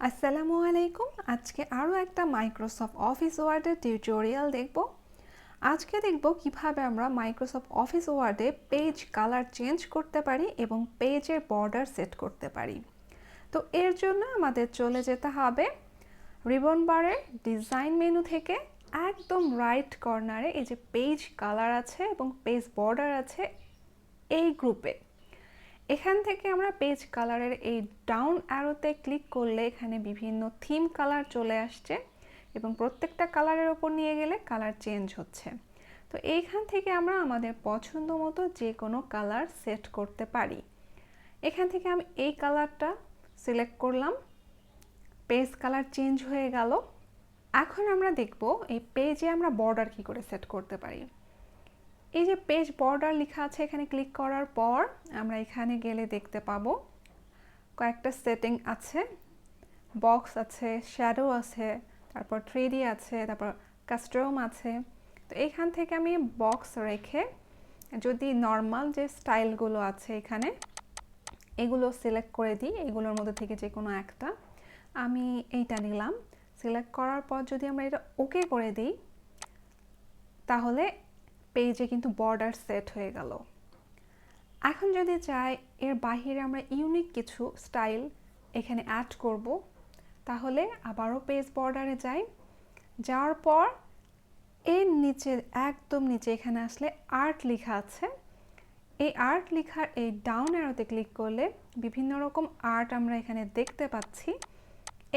আসসালামু আলাইকুম। আজকে আরও একটা মাইক্রোসফট অফিস ওয়ার্ডের টিউটোরিয়াল দেখব। আজকে দেখব কিভাবে আমরা মাইক্রোসফট অফিস ওয়ার্ডে পেজ কালার চেঞ্জ করতে পারি এবং পেজের বর্ডার সেট করতে পারি। তো এর জন্য আমাদের চলে যেতে হবে রিবন বারের ডিজাইন মেনু থেকে একদম রাইট কর্নারে এই যে পেজ কালার আছে এবং পেজ বর্ডার আছে এই গ্রুপে। এখান থেকে আমরা পেজ কালারের এই ডাউন অ্যারোতে ক্লিক করলে এখানে বিভিন্ন থিম কালার চলে আসছে এবং প্রত্যেকটা কালারের ওপর নিয়ে গেলে কালার চেঞ্জ হচ্ছে। তো এইখান থেকে আমরা আমাদের পছন্দ মতো যে কোনো কালার সেট করতে পারি। এখান থেকে আমি এই কালারটা সিলেক্ট করলাম, পেজ কালার চেঞ্জ হয়ে গেল। এখন আমরা দেখব এই পেজে আমরা বর্ডার কি করে সেট করতে পারি। এই যে পেজ বর্ডার লেখা আছে এখানে ক্লিক করার পর আমরা এখানে গেলে দেখতে পাবো কয়েকটা সেটিং আছে, বক্স আছে, শ্যাডো আছে, তারপর 3D আছে, তারপর কাস্টম আছে। তো এখান থেকে আমি বক্স রেখে যদি নর্মাল যে স্টাইলগুলো আছে এখানে এগুলো সিলেক্ট করে দিই, এগুলোর মধ্যে থেকে যে কোনো একটা আমি এইটা নিলাম। সিলেক্ট করার পর যদি আমরা এটা ওকে করে দিই তাহলে পেজে কিন্তু বর্ডার সেট হয়ে গেল। এখন যদি চাই এর বাহিরে আমরা ইউনিক কিছু স্টাইল এখানে অ্যাড করব, তাহলে আবারও পেজ বর্ডারে যাই। যাওয়ার পর এর নিচে একদম নিচে এখানে আসলে আর্ট লেখা আছে, এই আর্ট লেখার এই ডাউন অ্যারোতে ক্লিক করলে বিভিন্ন রকম আর্ট আমরা এখানে দেখতে পাচ্ছি।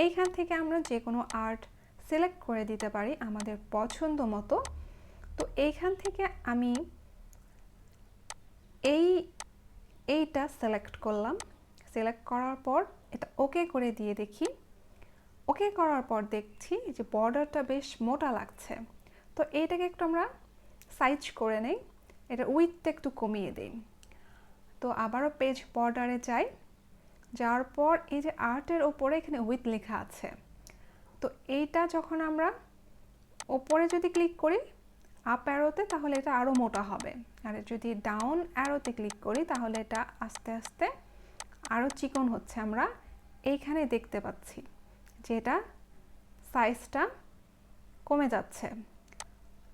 এইখান থেকে আমরা যে কোনো আর্ট সিলেক্ট করে দিতে পারি আমাদের পছন্দ মতো। তো এইখান থেকে আমি এইটা সিলেক্ট করলাম। সিলেক্ট করার পর এটা ওকে করে দিয়ে দেখি। ওকে করার পর দেখছি যে বর্ডারটা বেশ মোটা লাগছে। তো এইটাকে একটু আমরা সাইজ করে নেই, এটা উইথটা একটু কমিয়ে দিই। তো আবারও পেজ বর্ডারে যাই। যাওয়ার পর এই যে আর্টের ওপরে এখানে উইথ লেখা আছে, তো এইটা যখন আমরা ওপরে যদি ক্লিক করি আপ অ্যারোতে তাহলে এটা আরও মোটা হবে, আর যদি ডাউন অ্যারোতে ক্লিক করি তাহলে এটা আস্তে আস্তে আরও চিকন হচ্ছে। আমরা এইখানে দেখতে পাচ্ছি যে এটা সাইজটা কমে যাচ্ছে।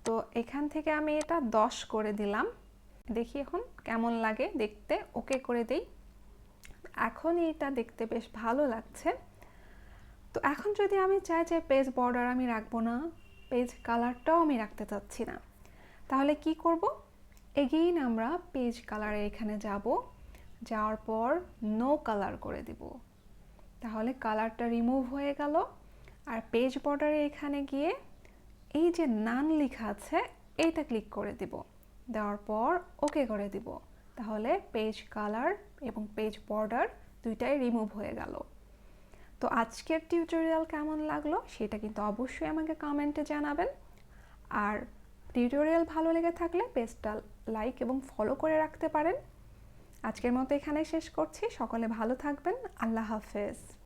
তো এখান থেকে আমি এটা 10 করে দিলাম, দেখি এখন কেমন লাগে দেখতে। ওকে করে দেই। এখন এটা দেখতে বেশ ভালো লাগছে। তো এখন যদি আমি চাই যে পেজ বর্ডার আমি রাখবো না, পেজ কালারটাও আমি রাখতে চাচ্ছি না, তাহলে কি করব? এগেইন আমরা পেজ কালারে এখানে যাব, যাওয়ার পর নো কালার করে দিব, তাহলে কালারটা রিমুভ হয়ে গেল। আর পেজ বর্ডারে এখানে গিয়ে এই যে নান লেখা আছে এইটা ক্লিক করে দিব, দেওয়ার পর ওকে করে দিব, তাহলে পেজ কালার এবং পেজ বর্ডার দুইটাই রিমুভ হয়ে গেল। তো আজকের টিউটোরিয়াল কেমন লাগলো সেটা কিন্তু অবশ্যই আমাকে কমেন্টে জানাবেন। আর টিউটোরিয়াল ভালো লেগে থাকলে পেজটা লাইক এবং ফলো করে রাখতে পারেন। আজকের মতো এখানেই শেষ করছি। সকলে ভালো থাকবেন। আল্লাহ হাফেজ।